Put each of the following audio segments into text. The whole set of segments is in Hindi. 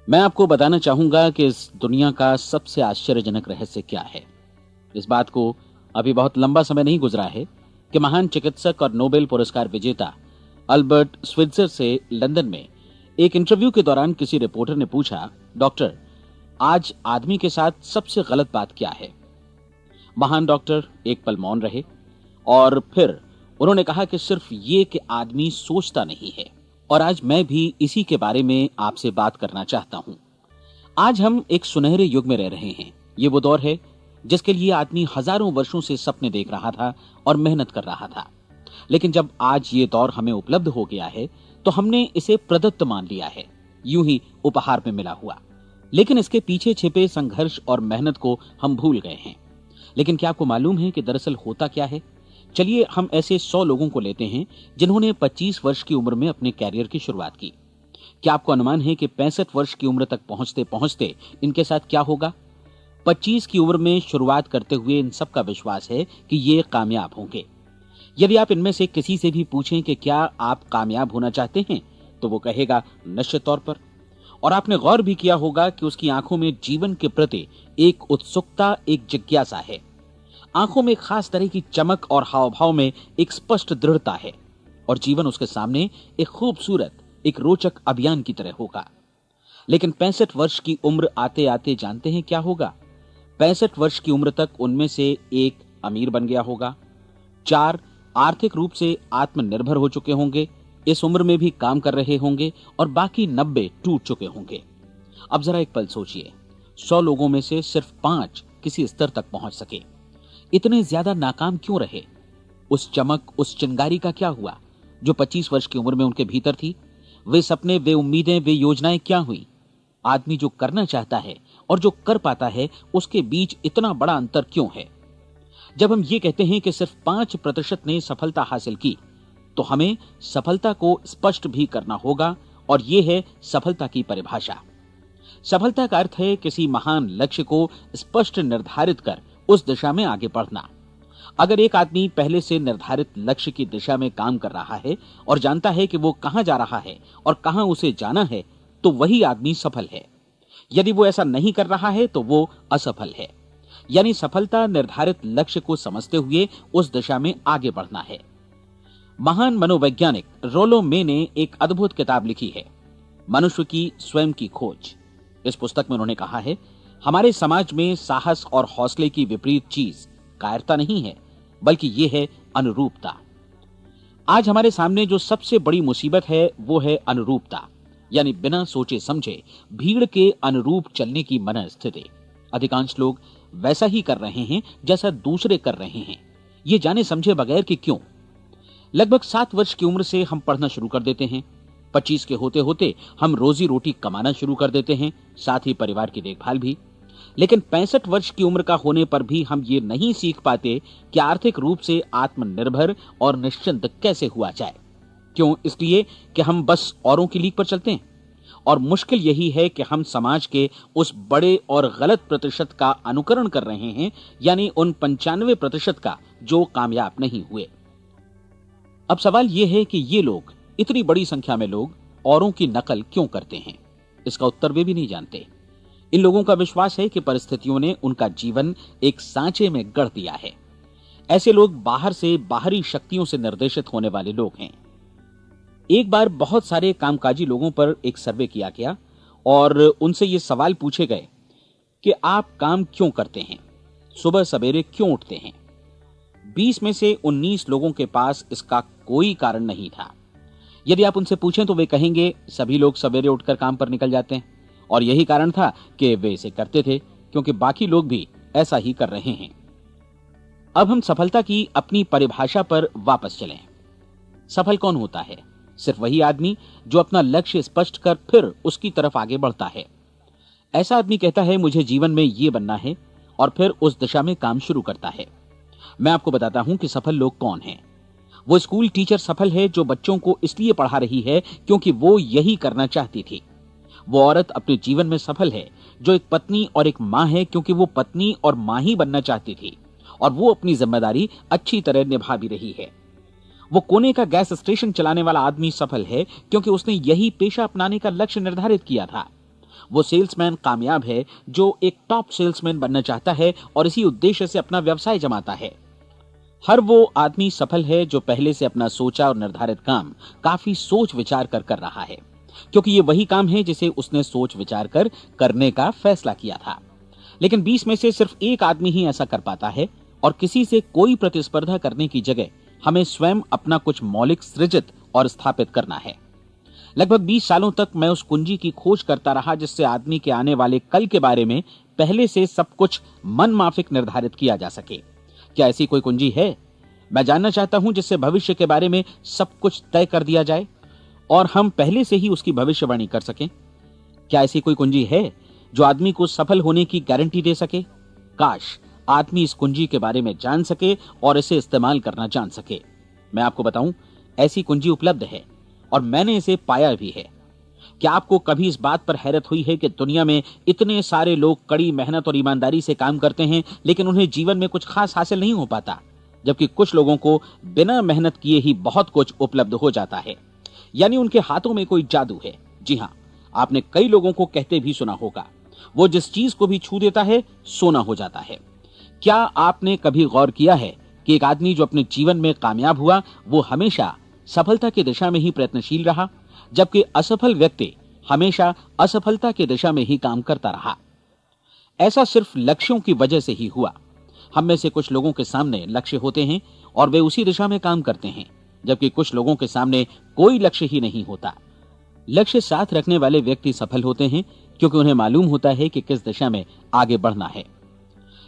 मैं आपको बताना चाहूंगा कि इस दुनिया का सबसे आश्चर्यजनक रहस्य क्या है। इस बात को अभी बहुत लंबा समय नहीं गुजरा है कि महान चिकित्सक और नोबेल पुरस्कार विजेता अल्बर्ट स्विट्जर से लंदन में एक इंटरव्यू के दौरान किसी रिपोर्टर ने पूछा, डॉक्टर, आज आदमी के साथ सबसे गलत बात क्या है। महान डॉक्टर एक पल मौन रहे और फिर उन्होंने कहा कि सिर्फ ये कि आदमी सोचता नहीं है। और आज मैं भी इसी के बारे में आपसे बात करना चाहता हूं। आज हम एक सुनहरे युग में रह रहे हैं। ये वो दौर है जिसके लिए आदमी हजारों वर्षों से सपने देख रहा था और मेहनत कर रहा था। लेकिन जब आज ये दौर हमें उपलब्ध हो गया है तो हमने इसे प्रदत्त मान लिया है, यूं ही उपहार में मिला हुआ। लेकिन इसके पीछे छिपे संघर्ष और मेहनत को हम भूल गए हैं। लेकिन क्या आपको मालूम है कि दरअसल होता क्या है? चलिए हम ऐसे 100 लोगों को लेते हैं जिन्होंने 25 वर्ष की उम्र में अपने कैरियर की शुरुआत की। क्या आपको अनुमान है कि 65 वर्ष की उम्र तक पहुंचते पहुंचते इनके साथ क्या होगा? 25 की उम्र में शुरुआत करते हुए इन सबका विश्वास है कि ये कामयाब होंगे। यदि आप इनमें से किसी से भी पूछें कि क्या आप कामयाब होना चाहते हैं, तो वो कहेगा निश्चित तौर पर। और आपने गौर भी किया होगा कि उसकी आंखों में जीवन के प्रति एक उत्सुकता, एक जिज्ञासा है। आंखों में खास तरह की चमक और हाव भाव में एक स्पष्ट दृढ़ता है और जीवन उसके सामने एक खूबसूरत, एक रोचक अभियान की तरह होगा। लेकिन 65 वर्ष की उम्र आते आते जानते हैं क्या होगा? 65 वर्ष की उम्र तक उनमें से एक अमीर बन गया होगा, 4 आर्थिक रूप से आत्मनिर्भर हो चुके होंगे, इस उम्र में भी काम कर रहे होंगे और बाकी 90 टूट चुके होंगे। अब जरा एक पल सोचिए, 100 लोगों में से सिर्फ 5 किसी स्तर तक पहुंच सके। इतने ज्यादा नाकाम क्यों रहे? उस चमक, उस चिंगारी का क्या हुआ जो 25 वर्ष की उम्र में उनके भीतर थी? वे सपने, वे उम्मीदें, वे योजनाएं क्या हुई? आदमी जो करना चाहता है और जो कर पाता है, उसके बीच इतना बड़ा अंतर क्यों है? जब हम ये कहते हैं कि सिर्फ 5% ने सफलता हासिल की, तो हमें सफलता को स्पष्ट भी करना होगा और यह है सफलता की परिभाषा। सफलता का अर्थ है किसी महान लक्ष्य को स्पष्ट निर्धारित कर उस दिशा में आगे बढ़ना। अगर एक आदमी पहले से निर्धारित लक्ष्य की दिशा में काम कर रहा है और जानता है कि वो कहां जा रहा है और कहां उसे जाना है, तो वही आदमी सफल है। यदि वो ऐसा नहीं कर रहा है तो वो असफल है। यानी सफलता निर्धारित लक्ष्य को समझते हुए उस दिशा में आगे बढ़ना है। महान मनोवैज्ञानिक रोलो मे ने एक अद्भुत किताब लिखी है, मनुष्य की स्वयं की खोज। इस पुस्तक में उन्होंने कहा है, हमारे समाज में साहस और हौसले की विपरीत चीज कायरता नहीं है, बल्कि यह है अनुरूपता। आज हमारे सामने जो सबसे बड़ी मुसीबत है वो है अनुरूपता, यानी बिना सोचे समझे भीड़ के अनुरूप चलने की मनस्थिति। अधिकांश लोग वैसा ही कर रहे हैं जैसा दूसरे कर रहे हैं, ये जाने समझे बगैर कि क्यों। लगभग 7 वर्ष की उम्र से हम पढ़ना शुरू कर देते हैं। 25 के होते होते हम रोजी रोटी कमाना शुरू कर देते हैं, साथ ही परिवार की देखभाल भी। लेकिन 65 वर्ष की उम्र का होने पर भी हम ये नहीं सीख पाते कि आर्थिक रूप से आत्मनिर्भर और निश्चिंत कैसे हुआ जाए। क्यों? इसलिए कि हम बस औरों की लीक पर चलते हैं। और मुश्किल यही है कि हम समाज के उस बड़े और गलत प्रतिशत का अनुकरण कर रहे हैं, यानी उन 95% का जो कामयाब नहीं हुए। अब सवाल यह है कि ये लोग, इतनी बड़ी संख्या में लोग, औरों की नकल क्यों करते हैं? इसका उत्तर वे भी नहीं जानते। इन लोगों का विश्वास है कि परिस्थितियों ने उनका जीवन एक सांचे में गढ़ दिया है। ऐसे लोग बाहर से बाहरी शक्तियों से निर्देशित होने वाले लोग हैं। एक बार बहुत सारे कामकाजी लोगों पर एक सर्वे किया गया और उनसे ये सवाल पूछे गए कि आप काम क्यों करते हैं, सुबह सवेरे क्यों उठते हैं। 20 में से 19 लोगों के पास इसका कोई कारण नहीं था। यदि आप उनसे पूछें तो वे कहेंगे सभी लोग सवेरे उठकर काम पर निकल जाते हैं और यही कारण था कि वे इसे करते थे क्योंकि बाकी लोग भी ऐसा ही कर रहे हैं। अब हम सफलता की अपनी परिभाषा पर वापस चलें। सफल कौन होता है? सिर्फ वही आदमी जो अपना लक्ष्य स्पष्ट कर फिर उसकी तरफ आगे बढ़ता है। ऐसा आदमी कहता है मुझे जीवन में ये बनना है और फिर उस दिशा में काम शुरू करता है। मैं आपको बताता हूं कि सफल लोग कौन हैं। वो स्कूल टीचर सफल है जो बच्चों को इसलिए पढ़ा रही है क्योंकि वो यही करना चाहती थी। वो औरत अपने जीवन में सफल है जो एक पत्नी और एक मां है क्योंकि वो पत्नी और मां ही बनना चाहती थी और वो अपनी जिम्मेदारी अच्छी तरह निभा भी रही है। वो कोने का गैस स्टेशन चलाने वाला आदमी सफल है क्योंकि उसने यही पेशा अपनाने का लक्ष्य निर्धारित किया था। वो सेल्समैन कामयाब है जो एक टॉप सेल्समैन बनना चाहता है और इसी उद्देश्य से अपना व्यवसाय जमाता है। हर वो आदमी सफल है जो पहले से अपना सोचा और निर्धारित काम काफी सोच विचार कर रहा है, क्योंकि ये वही काम है जिसे उसने सोच विचार कर करने का फैसला किया था। लेकिन 20 में से सिर्फ एक आदमी ही ऐसा कर पाता है, और किसी से कोई प्रतिस्पर्धा करने की जगह हमें स्वयं अपना कुछ मौलिक सृजित और स्थापित करना है। लगभग 20 सालों तक मैं उस कुंजी की खोज करता रहा जिससे आदमी के आने वाले कल के बारे में पहले से सब कुछ मन माफिक निर्धारित किया जा सके। क्या ऐसी कोई कुंजी है? मैं जानना चाहता हूं जिससे भविष्य के बारे में सब कुछ तय कर दिया जाए और हम पहले से ही उसकी भविष्यवाणी कर सकें। क्या ऐसी कोई कुंजी है जो आदमी को सफल होने की गारंटी दे सके? काश आदमी इस कुंजी के बारे में जान सके और इसे इस्तेमाल करना जान सके। मैं आपको बताऊं, ऐसी कुंजी उपलब्ध है और मैंने इसे पाया भी है। क्या आपको कभी इस बात पर हैरत हुई है कि दुनिया में इतने सारे लोग कड़ी मेहनत और ईमानदारी से काम करते हैं, लेकिन उन्हें जीवन में कुछ खास हासिल नहीं हो पाता, जबकि कुछ लोगों को बिना मेहनत किए ही बहुत कुछ उपलब्ध हो जाता है। यानी उनके हाथों में कोई जादू है। जी हां, आपने कई लोगों को कहते भी सुना होगा, वो जिस चीज को भी छू देता है सोना हो जाता है। क्या आपने कभी गौर किया है कि एक आदमी जो अपने जीवन में कामयाब हुआ वो हमेशा सफलता की दिशा में ही प्रयत्नशील रहा, जबकि असफल व्यक्ति हमेशा असफलता की दिशा में ही काम करता रहा? ऐसा सिर्फ लक्ष्यों की वजह से ही हुआ। हम में से कुछ लोगों के सामने लक्ष्य होते हैं और वे उसी दिशा में काम करते हैं, जबकि कुछ लोगों के सामने कोई लक्ष्य ही नहीं होता। लक्ष्य साथ रखने वाले व्यक्ति सफल होते हैं क्योंकि उन्हें मालूम होता है कि किस दिशा में आगे बढ़ना है।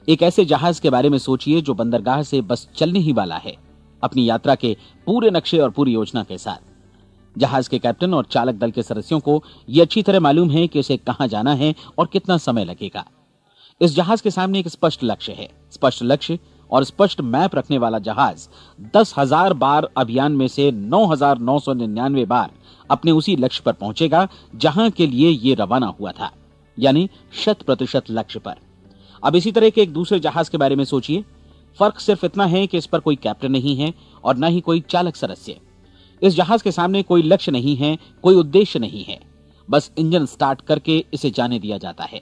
एक ऐसे जहाज के बारे में सोचिए जो बंदरगाह से बस चलने ही वाला है, अपनी यात्रा के पूरे नक्शे और पूरी योजना के साथ। जहाज के कैप्टन और चालक दल के सदस्यों को यह अच्छी तरह मालूम है कि उसे कहां जाना है और कितना समय लगेगा। इस जहाज के सामने एक स्पष्ट लक्ष्य है। स्पष्ट लक्ष्य और स्पष्ट मैप रखने वाला जहाज 10,000 बार अभियान में से 9,999 बार अपने उसी लक्ष्य पर पहुंचेगा जहां के लिए ये रवाना हुआ था, यानी 100% लक्ष्य पर। अब इसी तरह के एक दूसरे जहाज के बारे में सोचिए। फर्क सिर्फ इतना है कि इस पर कोई कैप्टन नहीं है और न ही कोई चालक सदस्य। इस जहाज के सामने कोई लक्ष्य नहीं है, कोई उद्देश्य नहीं है, बस इंजन स्टार्ट करके इसे जाने दिया जाता है।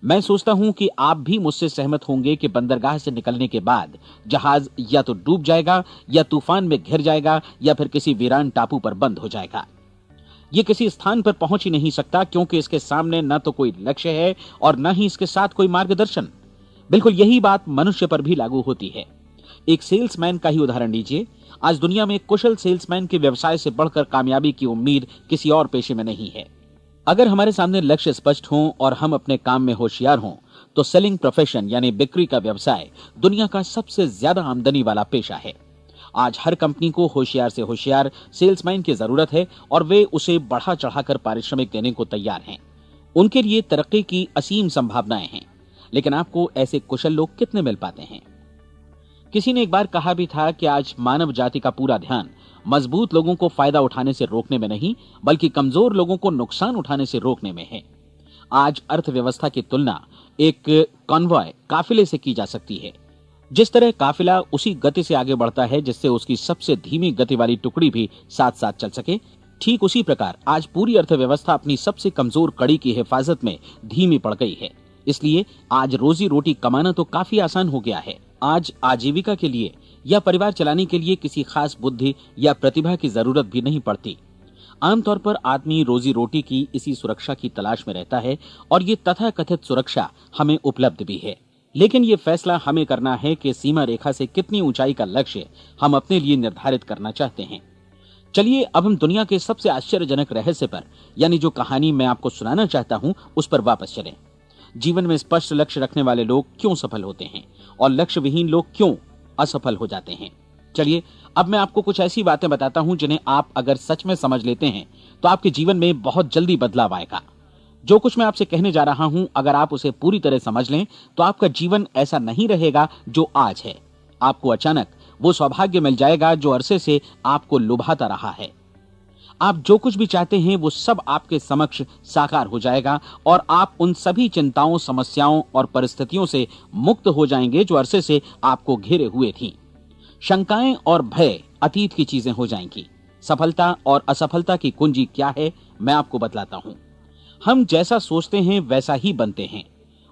मैं सोचता हूं कि आप भी मुझसे सहमत होंगे कि बंदरगाह से निकलने के बाद जहाज या तो डूब जाएगा या तूफान में घिर जाएगा या फिर किसी वीरान टापू पर बंद हो जाएगा। ये किसी स्थान पर पहुंच ही नहीं सकता क्योंकि इसके सामने न तो कोई लक्ष्य है और न ही इसके साथ कोई मार्गदर्शन। बिल्कुल यही बात मनुष्य पर भी लागू होती है। एक सेल्समैन का ही उदाहरण लीजिए। आज दुनिया में कुशल सेल्समैन के व्यवसाय से बढ़कर कामयाबी की उम्मीद किसी और पेशे में नहीं है। अगर हमारे सामने लक्ष्य स्पष्ट हों और हम अपने काम में होशियार हों तो सेलिंग प्रोफेशन यानी बिक्री का व्यवसाय दुनिया का सबसे ज्यादा आमदनी वाला पेशा है। आज हर कंपनी को होशियार से होशियार सेल्समैन की जरूरत है और वे उसे बढ़ा चढ़ाकर पारिश्रमिक देने को तैयार हैं। उनके लिए तरक्की की असीम संभावनाएं हैं, लेकिन आपको ऐसे कुशल लोग कितने मिल पाते हैं? किसी ने एक बार कहा भी था कि आज मानव जाति का पूरा ध्यान मजबूत लोगों को फायदा उठाने से रोकने में नहीं, बल्कि कमजोर लोगों को नुकसान उठाने से रोकने में है। आज अर्थव्यवस्था की तुलना एक कॉन्वॉय काफिले से की जा सकती है। जिस तरह काफिला उसी गति से आगे बढ़ता है जिससे उसकी सबसे धीमी गति वाली टुकड़ी भी साथ साथ चल सके, ठीक उसी प्रकार आज पूरी अर्थव्यवस्था अपनी सबसे कमजोर कड़ी की हिफाजत में धीमी पड़ गई है। इसलिए आज रोजी रोटी कमाना तो काफी आसान हो गया है। आज आजीविका के लिए या परिवार चलाने के लिए किसी खास बुद्धि या प्रतिभा की जरूरत भी नहीं पड़ती। आमतौर पर आदमी रोजी रोटी की इसी सुरक्षा की तलाश में रहता है और ये तथाकथित सुरक्षा हमें उपलब्ध भी है। लेकिन ये फैसला हमें करना है कि सीमा रेखा से कितनी ऊंचाई का लक्ष्य हम अपने लिए निर्धारित करना चाहते हैं। चलिए अब हम दुनिया के सबसे आश्चर्यजनक रहस्य पर, यानी जो कहानी मैं आपको सुनाना चाहता हूं, उस पर वापस चलें। जीवन में स्पष्ट लक्ष्य रखने वाले लोग क्यों सफल होते हैं और लक्ष्य विहीन लोग क्यों असफल हो जाते हैं? चलिए अब मैं आपको कुछ ऐसी बातें बताता हूं जिन्हें आप अगर सच में समझ लेते हैं तो आपके जीवन में बहुत जल्दी बदलाव आएगा। जो कुछ मैं आपसे कहने जा रहा हूं, अगर आप उसे पूरी तरह समझ लें तो आपका जीवन ऐसा नहीं रहेगा जो आज है। आपको अचानक वो सौभाग्य मिल जाएगा जो अरसे से आपको लुभाता रहा है। आप जो कुछ भी चाहते हैं वो सब आपके समक्ष साकार हो जाएगा और आप उन सभी चिंताओं, समस्याओं और परिस्थितियों से मुक्त हो जाएंगे जो अरसे से आपको घेरे हुए थीं। शंकाएं और भय अतीत की चीजें हो जाएंगी। सफलता और असफलता की कुंजी क्या है, मैं आपको बतलाता हूं। हम जैसा सोचते हैं वैसा ही बनते हैं।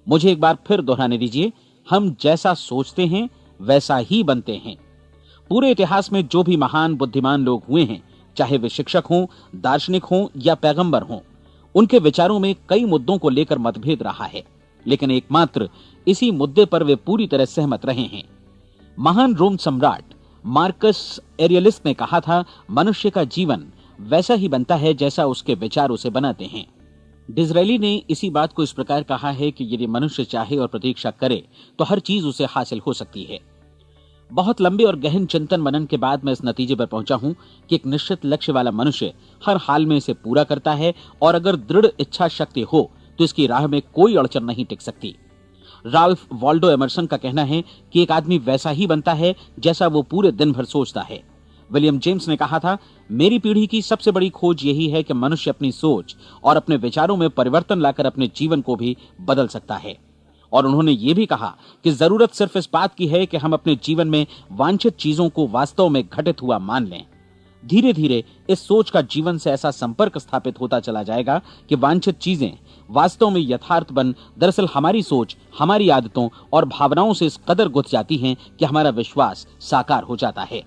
मुझे एक बार फिर दोहराने दीजिए, हम जैसा सोचते हैं वैसा ही बनते हैं। पूरे इतिहास में जो भी महान बुद्धिमान लोग हुए हैं, चाहे वे शिक्षक हों, दार्शनिक हों या पैगंबर हों, उनके विचारों में कई मुद्दों को लेकर मतभेद रहा है, लेकिन एकमात्र इसी मुद्दे पर वे पूरी तरह सहमत रहे हैं। महान रोम सम्राट मार्कस एरियलिस ने कहा था, मनुष्य का जीवन वैसा ही बनता है जैसा उसके विचार उसे बनाते हैं। डिज़रायली ने इसी बात को इस प्रकार कहा है कि यदि मनुष्य चाहे और प्रतीक्षा करे तो हर चीज उसे हासिल हो सकती है। बहुत लंबे और गहन चिंतन मनन के बाद मैं इस नतीजे पर पहुंचा हूं कि एक निश्चित लक्ष्य वाला मनुष्य हर हाल में इसे पूरा करता है, और अगर दृढ़ इच्छा शक्ति हो तो इसकी राह में कोई अड़चन नहीं टिक सकती। राल्फ वॉल्डो एमर्सन का कहना है कि एक आदमी वैसा ही बनता है जैसा वो पूरे दिन भर सोचता है। विलियम जेम्स ने कहा था, मेरी पीढ़ी की सबसे बड़ी खोज यही है कि मनुष्य अपनी सोच और अपने विचारों में परिवर्तन लाकर अपने जीवन को भी बदल सकता है। और उन्होंने ये भी कहा कि जरूरत सिर्फ इस बात की है कि हम अपने जीवन में वांछित चीजों को वास्तव में घटित हुआ मान लें। धीरे धीरे इस सोच का जीवन से ऐसा संपर्क स्थापित होता चला जाएगा कि वांछित चीजें वास्तव में यथार्थ बन दरअसल हमारी सोच, हमारी आदतों और भावनाओं से इस कदर गुथ जाती हैं कि हमारा विश्वास साकार हो जाता है।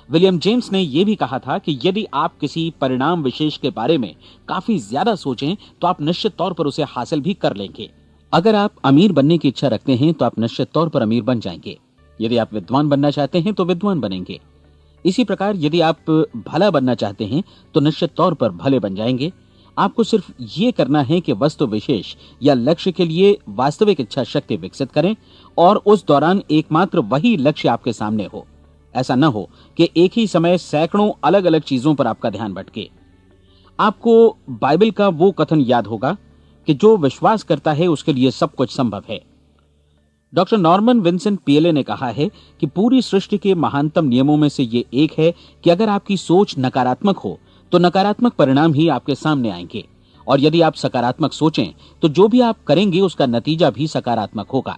विलियम जेम्स ने यह भी कहा था कि यदि आप किसी परिणाम विशेष के बारे में काफी ज्यादा सोचें तो आप निश्चित तौर पर उसे हासिल भी कर लेंगे। अगर आप अमीर बनने की इच्छा रखते हैं तो आप निश्चित तौर पर अमीर बन जाएंगे। यदि आप विद्वान बनना चाहते हैं तो विद्वान बनेंगे। इसी प्रकार यदि आप भला बनना चाहते हैं तो निश्चित तौर पर भले बन जाएंगे। आपको सिर्फ ये करना है कि वस्तु विशेष या लक्ष्य के लिए वास्तविक इच्छा शक्ति विकसित करें, और उस दौरान एकमात्र वही लक्ष्य आपके सामने हो। ऐसा न हो कि एक ही समय सैकड़ों अलग अलग चीजों पर आपका ध्यान भटके। आपको बाइबल का वो कथन याद होगा कि जो विश्वास करता है उसके लिए सब कुछ संभव है। डॉक्टर नॉर्मन विंसेंट पीएले ने कहा है कि पूरी सृष्टि के महानतम नियमों में से ये एक है कि अगर आपकी सोच नकारात्मक हो तो नकारात्मक परिणाम ही आपके सामने आएंगे, और यदि आप सकारात्मक सोचें तो जो भी आप करेंगे उसका नतीजा भी सकारात्मक होगा।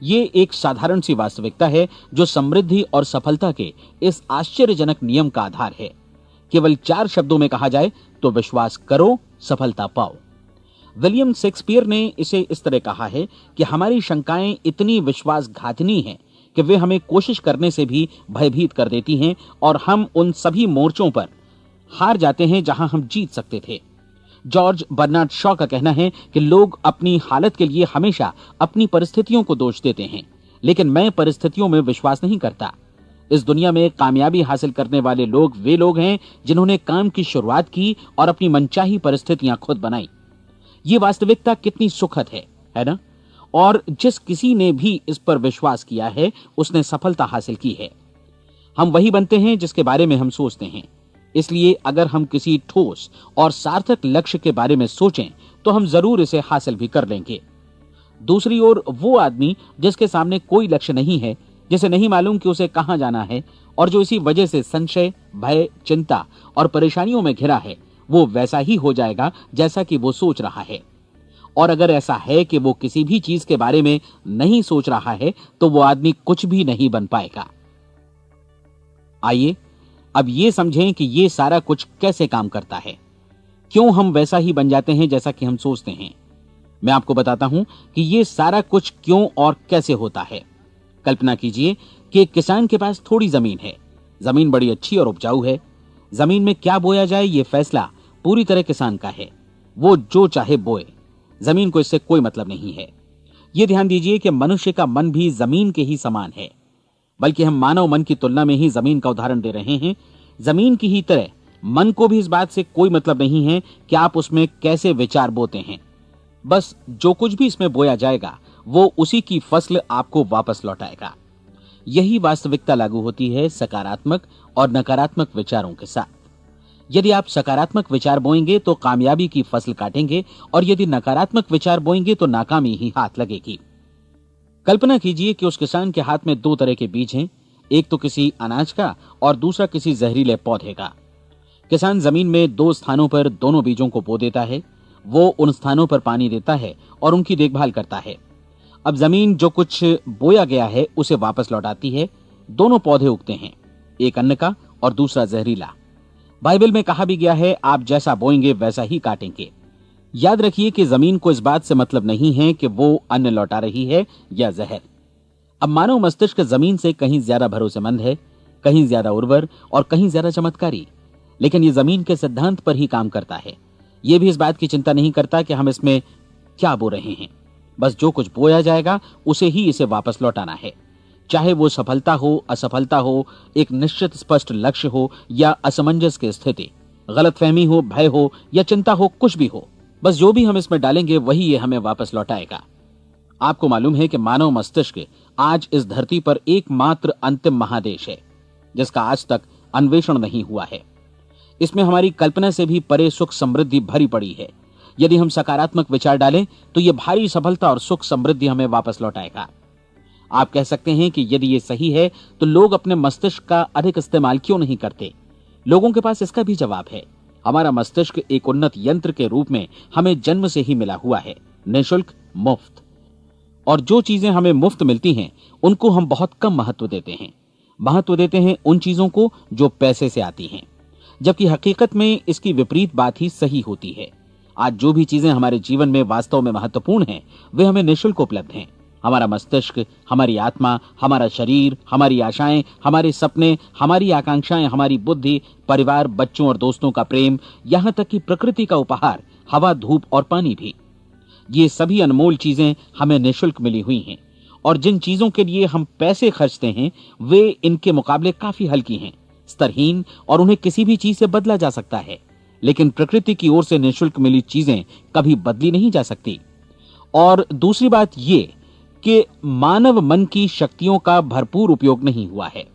ये एक साधारण सी वास्तविकता है जो समृद्धि और सफलता के इस आश्चर्यजनक नियम का आधार है। केवल 4 शब्दों में कहा जाए तो विश्वास करो, सफलता पाओ। विलियम शेक्सपियर ने इसे इस तरह कहा है कि हमारी शंकाएं इतनी विश्वासघातिनी हैं कि वे हमें कोशिश करने से भी भयभीत कर देती हैं, और हम उन सभी मोर्चों पर हार जाते हैं जहां हम जीत सकते थे। जॉर्ज बर्नार्ड शॉ का कहना है कि लोग अपनी हालत के लिए हमेशा अपनी परिस्थितियों को दोष देते हैं, लेकिन मैं परिस्थितियों में विश्वास नहीं करता। इस दुनिया में कामयाबी हासिल करने वाले लोग वे लोग हैं जिन्होंने काम की शुरुआत की और अपनी मनचाही परिस्थितियां खुद बनाई। ये वास्तविकता कितनी सुखद है ना? और जिस किसी ने भी इस पर विश्वास किया है उसने सफलता हासिल की है। हम वही बनते हैं जिसके बारे में हम सोचते हैं। इसलिए अगर हम किसी ठोस और सार्थक लक्ष्य के बारे में सोचें तो हम जरूर इसे हासिल भी कर लेंगे। दूसरी ओर वो आदमी जिसके सामने कोई लक्ष्य नहीं है, जिसे नहीं मालूम कि उसे कहां जाना है, और जो इसी वजह से संशय, भय, चिंता और परेशानियों में घिरा है, वो वैसा ही हो जाएगा जैसा कि वो सोच रहा है। और अगर ऐसा है कि वो किसी भी चीज के बारे में नहीं सोच रहा है तो वो आदमी कुछ भी नहीं बन पाएगा। आइए अब ये समझें कि ये सारा कुछ कैसे काम करता है, क्यों हम वैसा ही बन जाते हैं जैसा कि हम सोचते हैं। मैं आपको बताता हूं कि ये सारा कुछ क्यों और कैसे होता है। कल्पना कीजिए कि एक किसान के पास थोड़ी जमीन है। जमीन बड़ी अच्छी और उपजाऊ है। जमीन में क्या बोया जाए ये फैसला पूरी तरह किसान का है। वो जो चाहे बोए, जमीन को इससे कोई मतलब नहीं है। ये ध्यान दीजिए कि मनुष्य का मन भी जमीन के ही समान है, बल्कि हम मानव मन की तुलना में ही जमीन का उदाहरण दे रहे हैं। जमीन की ही तरह मन को भी इस बात से कोई मतलब नहीं है कि आप उसमें कैसे विचार बोते हैं। बस जो कुछ भी इसमें बोया जाएगा वो उसी की फसल आपको वापस लौटाएगा। यही वास्तविकता लागू होती है सकारात्मक और नकारात्मक विचारों के साथ। यदि आप सकारात्मक विचार बोएंगे तो कामयाबी की फसल काटेंगे, और यदि नकारात्मक विचार बोएंगे तो नाकामी ही हाथ लगेगी। कल्पना कीजिए कि उस किसान के हाथ में 2 तरह के बीज हैं, एक तो किसी अनाज का और दूसरा किसी जहरीले पौधे का। किसान जमीन में 2 स्थानों पर दोनों बीजों को बो देता है। वो उन स्थानों पर पानी देता है और उनकी देखभाल करता है। अब जमीन जो कुछ बोया गया है उसे वापस लौटाती है। दोनों पौधे उगते हैं, एक अन्न का और दूसरा जहरीला। बाइबल में कहा भी गया है, आप जैसा बोएंगे वैसा ही काटेंगे। याद रखिए कि जमीन को इस बात से मतलब नहीं है कि वो अन्न लौटा रही है या जहर। अब मानव मस्तिष्क जमीन से कहीं ज्यादा भरोसेमंद है, कहीं ज्यादा उर्वर और कहीं ज्यादा चमत्कारी, लेकिन ये जमीन के सिद्धांत पर ही काम करता है। ये भी इस बात की चिंता नहीं करता कि हम इसमें क्या बो रहे हैं। बस जो कुछ बोया जाएगा उसे ही इसे वापस लौटाना है, चाहे वो सफलता हो, असफलता हो, एक निश्चित स्पष्ट लक्ष्य हो या असमंजस की स्थिति, गलतफहमी हो, भय हो या चिंता हो, कुछ भी हो। बस जो भी हम इसमें डालेंगे वही ये हमें वापस लौटाएगा। आपको मालूम है कि मानव मस्तिष्क आज इस धरती पर एकमात्र अंतिम महादेश है जिसका आज तक अन्वेषण नहीं हुआ है। इसमें हमारी कल्पना से भी परे सुख समृद्धि भरी पड़ी है। यदि हम सकारात्मक विचार डालें तो यह भारी सफलता और सुख समृद्धि हमें वापस लौटाएगा। आप कह सकते हैं कि यदि ये सही है तो लोग अपने मस्तिष्क का अधिक इस्तेमाल क्यों नहीं करते? लोगों के पास इसका भी जवाब है। हमारा मस्तिष्क एक उन्नत यंत्र के रूप में हमें जन्म से ही मिला हुआ है, निःशुल्क, मुफ्त। और जो चीजें हमें मुफ्त मिलती हैं उनको हम बहुत कम महत्व देते हैं। महत्व देते हैं उन चीजों को जो पैसे से आती हैं, जबकि हकीकत में इसकी विपरीत बात ही सही होती है। आज जो भी चीजें हमारे जीवन में वास्तव में महत्वपूर्ण हैं वे हमें निःशुल्क उपलब्ध हैं। हमारा मस्तिष्क, हमारी आत्मा, हमारा शरीर, हमारी आशाएं, हमारे सपने, हमारी आकांक्षाएं, हमारी बुद्धि, परिवार, बच्चों और दोस्तों का प्रेम, यहां तक कि प्रकृति का उपहार, हवा, धूप और पानी भी। ये सभी अनमोल चीजें हमें निःशुल्क मिली हुई हैं, और जिन चीजों के लिए हम पैसे खर्चते हैं वे इनके मुकाबले काफी हल्की हैं, स्तरहीन, और उन्हें किसी भी चीज से बदला जा सकता है। लेकिन प्रकृति की ओर से निःशुल्क मिली चीजें कभी बदली नहीं जा सकती। और दूसरी बात ये कि मानव मन की शक्तियों का भरपूर उपयोग नहीं हुआ है।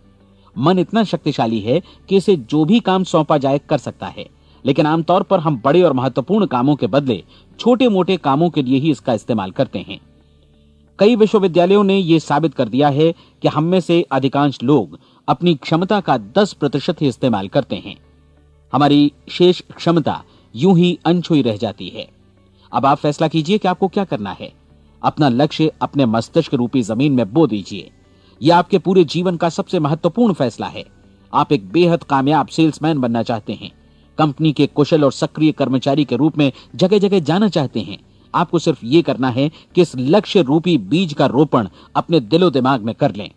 मन इतना शक्तिशाली है कि इसे जो भी काम सौंपा जाए कर सकता है, लेकिन आमतौर पर हम बड़े और महत्वपूर्ण कामों के बदले छोटे मोटे कामों के लिए ही इसका इस्तेमाल करते हैं। कई विश्वविद्यालयों ने यह साबित कर दिया है कि हम में से अधिकांश लोग अपनी क्षमता का 10% ही इस्तेमाल करते हैं। हमारी शेष क्षमता यूं ही अनछुई रह जाती है। अब आप फैसला कीजिए कि आपको क्या करना है। अपना लक्ष्य अपने मस्तिष्क रूपी जमीन में बो दीजिए। यह आपके पूरे जीवन का सबसे महत्वपूर्ण फैसला है। आप एक बेहद कामयाब सेल्समैन बनना चाहते हैं, कंपनी के कुशल और सक्रिय कर्मचारी के रूप में जगह जगह जाना चाहते हैं। आपको सिर्फ ये करना है कि इस लक्ष्य रूपी बीज का रोपण अपने दिलो दिमाग में कर लें।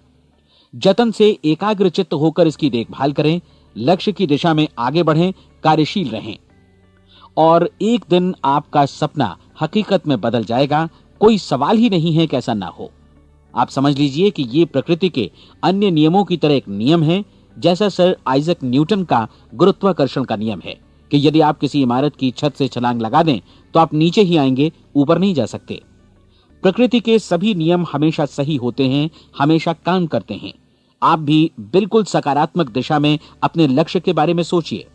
जतन से एकाग्रचित्त होकर इसकी देखभाल करें, लक्ष्य की दिशा में आगे बढ़ें, कार्यशील रहें, और एक दिन आपका सपना हकीकत में बदल जाएगा। कोई सवाल ही नहीं है कि ऐसा ना हो। आप समझ लीजिए कि ये प्रकृति के अन्य नियमों की तरह एक नियम है, जैसा सर आइजक न्यूटन का गुरुत्वाकर्षण का नियम है कि यदि आप किसी इमारत की छत से छलांग लगा दें तो आप नीचे ही आएंगे, ऊपर नहीं जा सकते। प्रकृति के सभी नियम हमेशा सही होते हैं, हमेशा काम करते हैं। आप भी बिल्कुल सकारात्मक दिशा में अपने लक्ष्य के बारे में सोचिए।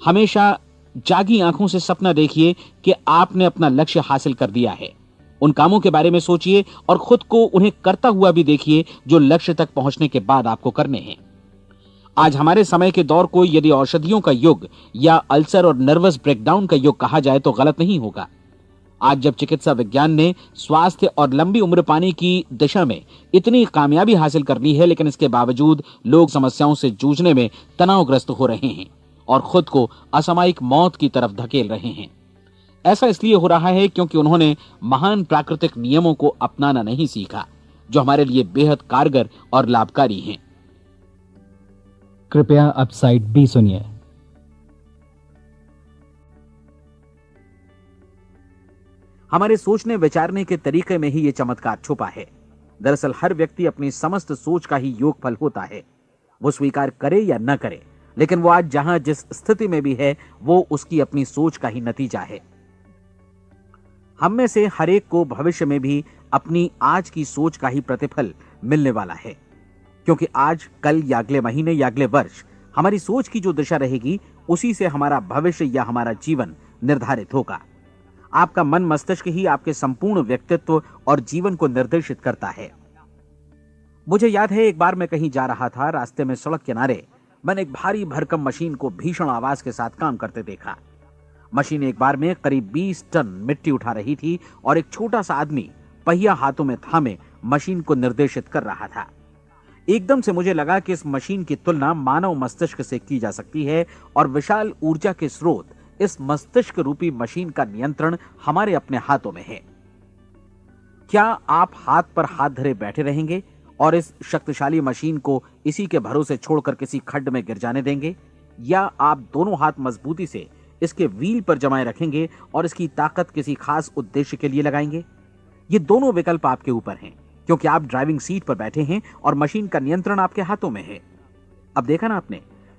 हमेशा जागी आंखों से सपना देखिए कि आपने अपना लक्ष्य हासिल कर दिया है। उन कामों के बारे में सोचिए और खुद को उन्हें करता हुआ भी देखिए जो लक्ष्य तक पहुंचने के बाद आपको करने हैं। आज हमारे समय के दौर को यदि औषधियों का युग या अल्सर और नर्वस ब्रेकडाउन का युग कहा जाए तो गलत नहीं होगा। आज जब चिकित्सा विज्ञान ने स्वास्थ्य और लंबी उम्र पाने की दिशा में इतनी कामयाबी हासिल कर ली है, लेकिन इसके बावजूद लोग समस्याओं से जूझने में तनावग्रस्त हो रहे हैं और खुद को असामयिक मौत की तरफ धकेल रहे हैं। ऐसा इसलिए हो रहा है क्योंकि उन्होंने महान प्राकृतिक नियमों को अपनाना नहीं सीखा, जो हमारे लिए बेहद कारगर और लाभकारी हैं। कृपया अब साइड बी सुनिए। हमारे सोचने विचारने के तरीके में ही ये चमत्कार छुपा है। दरअसल हर व्यक्ति अपनी समस्त सोच का ही योगफल होता है। वो स्वीकार करे या न करे, लेकिन वो आज जहां जिस स्थिति में भी है वो उसकी अपनी सोच का ही नतीजा है। हम में से हर एक को भविष्य में भी अपनी आज की सोच का ही प्रतिफल मिलने वाला है, क्योंकि आज, कल या अगले महीने या अगले वर्ष हमारी सोच की जो दिशा रहेगी उसी से हमारा भविष्य या हमारा जीवन निर्धारित होगा। आपका मन मस्तिष्क ही आपके संपूर्ण व्यक्तित्व और जीवन को निर्देशित करता है। मुझे याद है एक बार मैं कहीं जा रहा था, रास्ते में सड़क किनारे मैंने एक भारी भरकम मशीन को भीषण आवाज के साथ काम करते देखा। मशीन एक बार में करीब 20 टन मिट्टी उठा रही थी और एक छोटा सा आदमी पहिया हाथों में थामे मशीन को निर्देशित कर रहा था। एकदम से मुझे लगा कि इस मशीन की तुलना मानव मस्तिष्क से की जा सकती है और विशाल ऊर्जा के स्रोत इस मस्तिष्क रूपी मशीन का नियंत्रण हमारे अपने हाथों में है। क्या आप हाथ पर हाथ धरे बैठे रहेंगे और इस शक्तिशाली मशीन को इसी के भरोसे छोड़कर किसी खड्ड में गिर जाने देंगे, या आप दोनों हाथ मजबूती से इसके व्हील पर जमाए रखेंगे और इसकी ताकत किसी खास उद्देश्य के लिए लगाएंगे? ये दोनों विकल्प आपके ऊपर हैं, क्योंकि आप ड्राइविंग सीट पर बैठे हैं और मशीन का नियंत्रण आपके हाथों में है। अब देखा ना आपने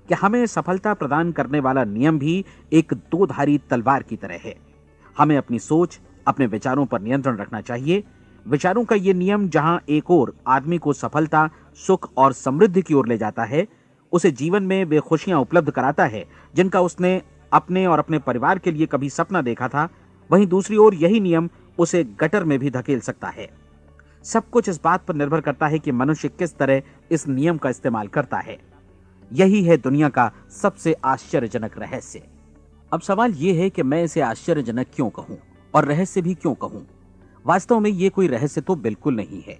कि हमें सफलता प्रदान करने वाला नियम भी एक दो-धारी तलवार की तरह है। हमें अपनी सोच, अपने विचारों पर नियंत्रण रखना चाहिए। विचारों का ये नियम जहां एक ओर आदमी को सफलता, सुख और समृद्धि की ओर ले जाता है, उसे जीवन में वे खुशियां उपलब्ध कराता है जिनका उसने अपने और अपने परिवार के लिए कभी सपना देखा था, वहीं दूसरी ओर यही नियम उसे गटर में भी धकेल सकता है। सब कुछ इस बात पर निर्भर करता है कि मनुष्य किस तरह इस नियम का इस्तेमाल करता है। यही है दुनिया का सबसे आश्चर्यजनक रहस्य। अब सवाल यह है कि मैं इसे आश्चर्यजनक क्यों कहूं और रहस्य भी क्यों कहूं? वास्तव में यह कोई रहस्य तो बिल्कुल नहीं है।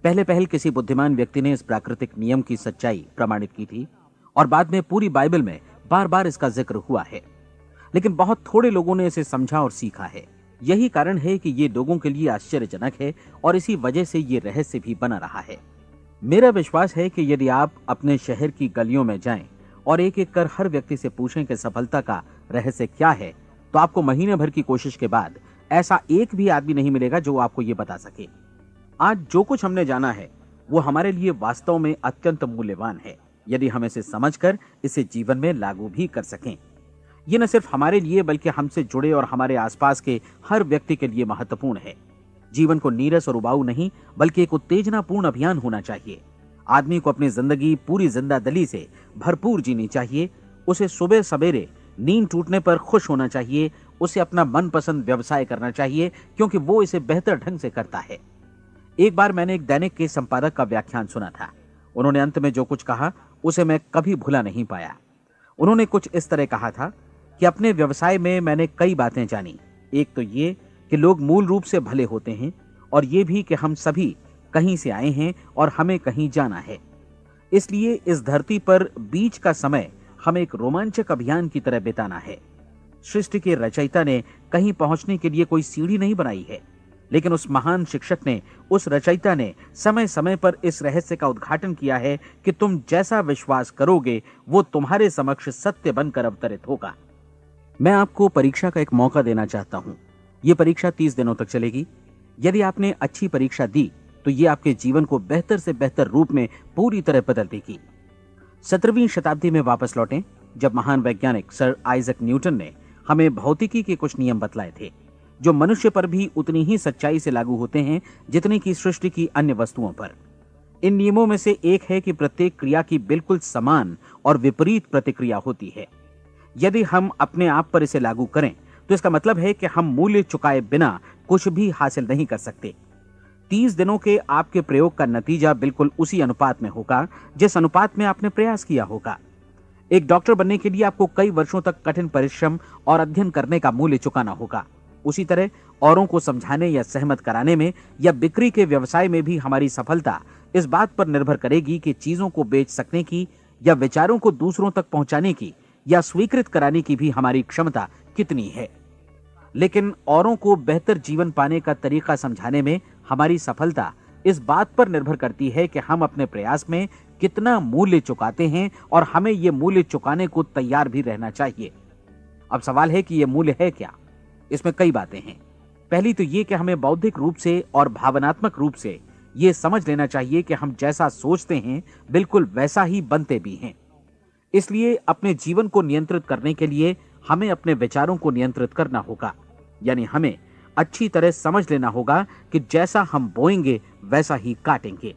पहले पहल किसी बुद्धिमान व्यक्ति ने इस प्राकृतिक नियम की सच्चाई प्रमाणित की थी और बाद में पूरी बाइबल में बार बार इसका जिक्र हुआ है, लेकिन बहुत थोड़े लोगों ने इसे समझा और सीखा है। यही कारण है कि ये लोगों के लिए आश्चर्यजनक है और इसी वजह से ये रहस्य भी बना रहा है। मेरा विश्वास है कि यदि आप अपने शहर की गलियों में जाएं और एक एक कर हर व्यक्ति से पूछें कि सफलता का रहस्य क्या है, तो आपको महीने भर की कोशिश के बाद ऐसा एक भी आदमी नहीं मिलेगा जो आपको ये बता सके। आज जो कुछ हमने जाना है वो हमारे लिए वास्तव में अत्यंत मूल्यवान है, यदि हम इसे समझकर इसे जीवन में लागू भी कर सकें। ये न सिर्फ हमारे लिए बल्कि हमसे जुड़े और हमारे आसपास के हर व्यक्ति के लिए महत्वपूर्ण है। जीवन को नीरस और उबाऊ नहीं बल्कि एक उत्तेजनापूर्ण अभियान होना चाहिए। आदमी को अपनी जिंदगी पूरी जिंदादिली से भरपूर जीनी चाहिए। उसे सुबह सवेरे नींद टूटने पर खुश होना चाहिए। उसे अपना मनपसंद व्यवसाय करना चाहिए क्योंकि वो इसे बेहतर ढंग से करता है। एक बार मैंने एक दैनिक के संपादक का व्याख्यान सुना था। उन्होंने अंत में जो कुछ कहा उसे मैं कभी भुला नहीं पाया। उन्होंने कुछ इस तरह कहा था कि अपने व्यवसाय में मैंने कई बातें जानी। एक तो ये कि लोग मूल रूप से भले होते हैं और ये भी कि हम सभी कहीं से आए हैं और हमें कहीं जाना है। इसलिए इस धरती पर बीच का समय हमें एक रोमांचक अभियान की तरह बिताना है। सृष्टि के रचयिता ने कहीं पहुंचने के लिए कोई सीढ़ी नहीं बनाई है, लेकिन उस महान शिक्षक ने, उस रचयिता ने समय समय पर इस रहस्य का उद्घाटन किया है कि तुम जैसा विश्वास करोगे वो तुम्हारे समक्ष सत्य बनकर अवतरित होगा। मैं आपको परीक्षा का एक मौका देना चाहता हूं। यह परीक्षा 30 दिनों तक चलेगी। यदि आपने अच्छी परीक्षा दी तो ये आपके जीवन को बेहतर से बेहतर रूप में पूरी तरह बदल देगी। 17वीं शताब्दी में वापस लौटें, जब महान वैज्ञानिक सर आइजक न्यूटन ने हमें भौतिकी के कुछ नियम बतलाए थे, जो मनुष्य पर भी उतनी ही सच्चाई से लागू होते हैं जितनी की सृष्टि की अन्य वस्तुओं पर। इन नियमों में से एक है कि प्रत्येक क्रिया की बिल्कुल समान और विपरीत प्रतिक्रिया होती है। यदि हम अपने आप पर इसे लागू करें तो इसका मतलब है कि हम मूल्य चुकाए बिना कुछ भी हासिल नहीं कर सकते। 30 दिनों के आपके प्रयोग का नतीजा बिल्कुल उसी अनुपात में होगा जिस अनुपात में आपने प्रयास किया होगा। एक डॉक्टर बनने के लिए आपको कई वर्षों तक कठिन परिश्रम और अध्ययन करने का मूल्य चुकाना होगा। उसी तरह औरों को समझाने या सहमत कराने में या बिक्री के व्यवसाय में भी हमारी सफलता इस बात पर निर्भर करेगी कि चीजों को बेच सकने की या विचारों को दूसरों तक पहुंचाने की या स्वीकृत कराने की भी हमारी क्षमता कितनी है। लेकिन औरों को बेहतर जीवन पाने का तरीका समझाने में हमारी सफलता इस बात पर निर्भर करती है कि हम अपने प्रयास में कितना मूल्य चुकाते हैं और हमें यह मूल्य चुकाने को तैयार भी रहना चाहिए। अब सवाल है कि यह मूल्य है क्या? इसमें कई बातें हैं। पहली तो यह कि हमें बौद्धिक रूप से और भावनात्मक रूप से यह समझ लेना चाहिए कि हम जैसा सोचते हैं बिल्कुल वैसा ही बनते भी हैं। इसलिए अपने जीवन को नियंत्रित करने के लिए हमें अपने विचारों को नियंत्रित करना होगा। यानी हमें अच्छी तरह समझ लेना होगा कि जैसा हम बोएंगे वैसा ही काटेंगे।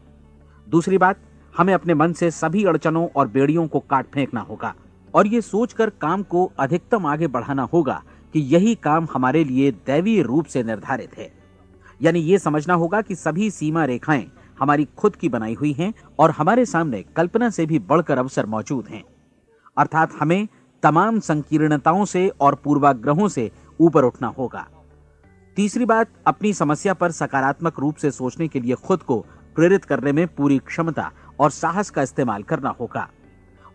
दूसरी बात, हमें अपने मन से सभी अड़चनों और बेड़ियों को काट फेंकना होगा और ये सोचकर काम को अधिकतम आगे बढ़ाना होगा कि यही काम हमारे लिए दैवीय रूप से निर्धारित है। यानी ये समझना होगा कि सभी सीमा रेखाएं हमारी खुद की बनाई हुई हैं और हमारे सामने कल्पना से भी बढ़कर अवसर मौजूद हैं। अर्थात हमें तमाम संकीर्णताओं से और पूर्वाग्रहों से ऊपर उठना होगा। तीसरी बात, अपनी समस्या पर सकारात्मक रूप से सोचने के लिए खुद को प्रेरित करने में पूरी क्षमता और साहस का इस्तेमाल करना होगा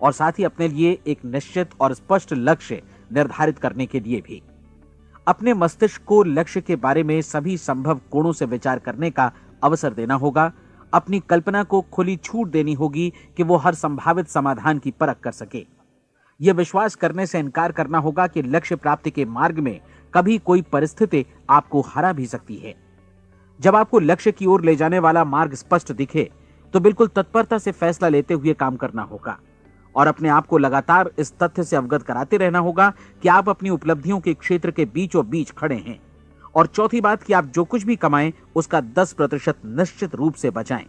और साथ ही अपने लिए एक निश्चित और स्पष्ट लक्ष्य निर्धारित करने के लिए भी। अपने मस्तिष्क को लक्ष्य के बारे में सभी संभव कोणों से विचार करने का अवसर देना होगा। अपनी कल्पना को खुली छूट देनी होगी कि वो हर संभावित समाधान की परख कर सके। यह विश्वास करने से इनकार करना होगा कि लक्ष्य प्राप्ति के मार्ग में कभी कोई परिस्थिति आपको हरा भी सकती है। जब आपको लक्ष्य की ओर ले जाने वाला मार्ग स्पष्ट दिखे तो बिल्कुल तत्परता से फैसला लेते हुए काम करना होगा और अपने आप को लगातार इस तथ्य से अवगत कराते रहना होगा कि आप अपनी उपलब्धियों के क्षेत्र के बीचों बीच खड़े हैं। और चौथी बात कि आप जो कुछ भी कमाएं उसका 10% निश्चित रूप से बचाएं।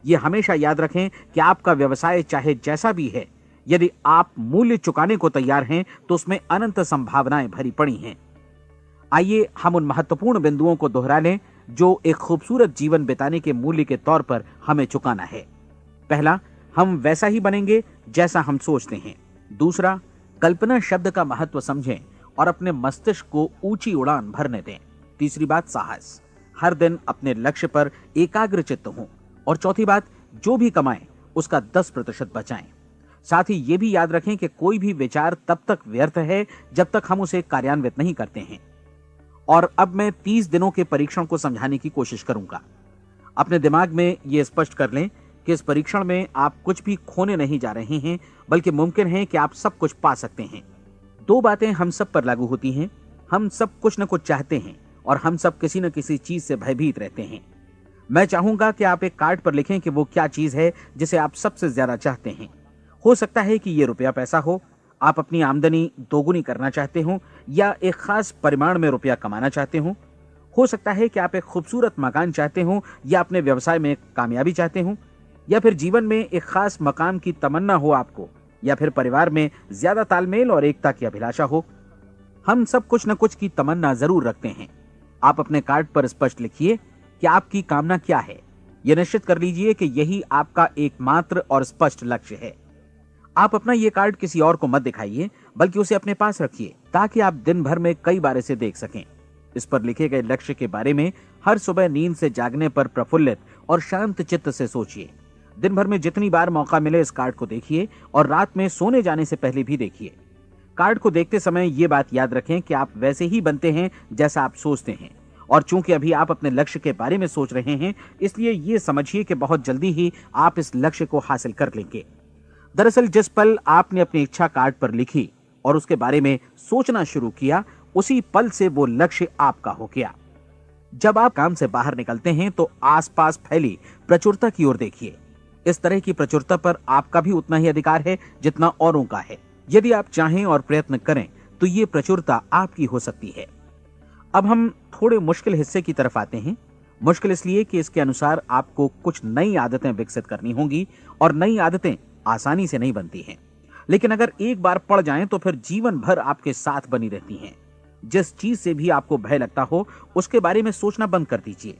यह हमेशा याद रखें कि आपका व्यवसाय चाहे जैसा भी है, यदि आप मूल्य चुकाने को तैयार हैं तो उसमें अनंत संभावनाएं भरी पड़ी हैं। आइए हम उन महत्वपूर्ण बिंदुओं को दोहरा लें जो एक खूबसूरत जीवन बिताने के मूल्य के तौर पर हमें चुकाना है। पहला, हम वैसा ही बनेंगे जैसा हम सोचते हैं। दूसरा, कल्पना शब्द का महत्व समझें और अपने मस्तिष्क को ऊंची उड़ान भरने दें। तीसरी बात, साहस, हर दिन अपने लक्ष्य पर एकाग्र चित्त हों। और चौथी बात, जो भी कमाएं उसका 10% बचाएं। साथ ही ये भी याद रखें कि कोई भी विचार तब तक व्यर्थ है जब तक हम उसे कार्यान्वित नहीं करते हैं। और अब मैं 30 दिनों के परीक्षण को समझाने की कोशिश करूंगा। अपने दिमाग में यह स्पष्ट कर लें कि इस परीक्षण में आप कुछ भी खोने नहीं जा रहे हैं, बल्कि मुमकिन है कि आप सब कुछ पा सकते हैं। दो बातें हम सब पर लागू होती हैं। हम सब कुछ न कुछ चाहते हैं और हम सब किसी न किसी चीज से भयभीत रहते हैं। मैं चाहूंगा कि आप एक कार्ड पर लिखें कि वो क्या चीज है जिसे आप सबसे ज्यादा चाहते हैं। हो सकता है कि ये रुपया पैसा हो, आप अपनी आमदनी दोगुनी करना चाहते हो, या एक खास परिमाण में रुपया कमाना चाहते हो सकता है कि आप एक खूबसूरत मकान चाहते हो, या अपने व्यवसाय में कामयाबी चाहते हो, या फिर जीवन में एक खास मकाम की तमन्ना हो आपको, या फिर परिवार में ज्यादा तालमेल और एकता की अभिलाषा हो। हम सब कुछ न कुछ की तमन्ना जरूर रखते हैं। आप अपने कार्ड पर स्पष्ट लिखिए कि आपकी कामना क्या है। यह निश्चित कर लीजिए कि यही आपका एकमात्र और स्पष्ट लक्ष्य है। आप अपना ये कार्ड किसी और को मत दिखाइए, बल्कि उसे अपने पास रखिए ताकि आप दिन भर में कई बार इसे देख सकें। इस पर लिखे गए लक्ष्य के बारे में हर सुबह नींद से जागने पर प्रफुल्लित और शांत चित्त से सोचिए। दिन भर में जितनी बार मौका मिले इस कार्ड को देखिए और रात में सोने जाने से पहले भी देखिए। कार्ड को देखते समय ये बात याद रखें कि आप वैसे ही बनते हैं जैसा आप सोचते हैं। और चूंकि अभी आप अपने लक्ष्य के बारे में सोच रहे हैं, इसलिए ये समझिए कि बहुत जल्दी ही आप इस लक्ष्य को हासिल कर लेंगे। दरअसल जिस पल आपने अपनी इच्छा कार्ड पर लिखी और उसके बारे में सोचना शुरू किया, उसी पल से वो लक्ष्य आपका हो गया। जब आप काम से बाहर निकलते हैं तो आसपास फैली प्रचुरता की ओर देखिए। इस तरह की प्रचुरता पर आपका भी उतना ही अधिकार है जितना औरों का है। यदि आप चाहें और प्रयत्न करें तो ये प्रचुरता आपकी हो सकती है। अब हम थोड़े मुश्किल हिस्से की तरफ आते हैं। मुश्किल इसलिए कि इसके अनुसार आपको कुछ नई आदतें विकसित करनी होंगी और नई आदतें आसानी से नहीं बनती हैं, लेकिन अगर एक बार पड़ जाएं तो फिर जीवन भर आपके साथ बनी रहती हैं। जिस चीज से भी आपको भय लगता हो उसके बारे में सोचना बंद कर दीजिए।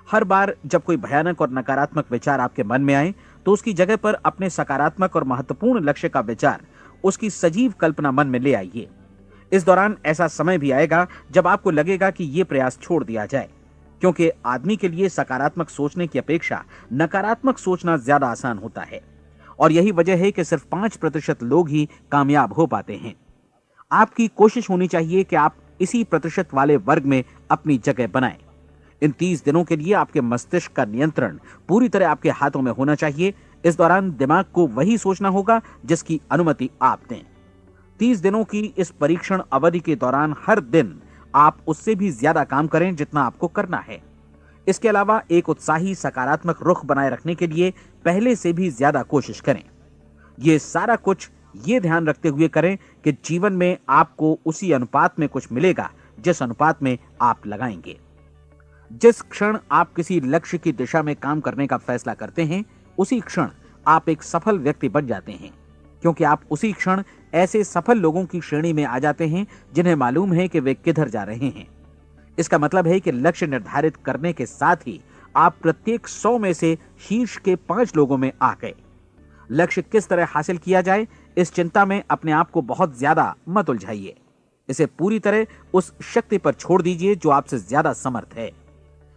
हर बार जब कोई भयानक और नकारात्मक विचार आपके मन में आए तो उसकी जगह पर अपने सकारात्मक और महत्वपूर्ण लक्ष्य का विचार, उसकी सजीव कल्पना मन में ले आइए। इस दौरान ऐसा समय भी आएगा जब आपको लगेगा कि ये प्रयास छोड़ दिया जाए, क्योंकि आदमी के लिए सकारात्मक सोचने की अपेक्षा नकारात्मक सोचना ज्यादा आसान होता है। और यही वजह है कि सिर्फ 5% लोग ही कामयाब हो पाते हैं। आपकी कोशिश होनी चाहिए कि आप इसी प्रतिशत वाले वर्ग में अपनी जगह बनाएं। इन 30 दिनों के लिए आपके मस्तिष्क का नियंत्रण पूरी तरह आपके हाथों में होना चाहिए। इस दौरान दिमाग को वही सोचना होगा जिसकी अनुमति आप दें। 30 दिनों की इस परीक्षण अवधि के दौरान हर दिन आप उससे भी ज्यादा काम करें जितना आपको करना है। इसके अलावा एक उत्साही सकारात्मक रुख बनाए रखने के लिए पहले से भी ज्यादा कोशिश करें। ये सारा कुछ ये ध्यान रखते हुए करें कि जीवन में आपको उसी अनुपात में कुछ मिलेगा जिस अनुपात में आप लगाएंगे। जिस क्षण आप किसी लक्ष्य की दिशा में काम करने का फैसला करते हैं, उसी क्षण आप एक सफल व्यक्ति बन जाते हैं, क्योंकि आप उसी क्षण ऐसे सफल लोगों की श्रेणी में आ जाते हैं जिन्हें मालूम है कि वे किधर जा रहे हैं। इसका मतलब है कि लक्ष्य निर्धारित करने के साथ ही आप प्रत्येक 100 में से शीर्ष के 5 लोगों में आ गए। लक्ष्य किस तरह हासिल किया जाए, इस चिंता में अपने आप को बहुत ज्यादा मत उलझाइए। इसे पूरी तरह उस शक्ति पर छोड़ दीजिए जो आपसे ज्यादा समर्थ है।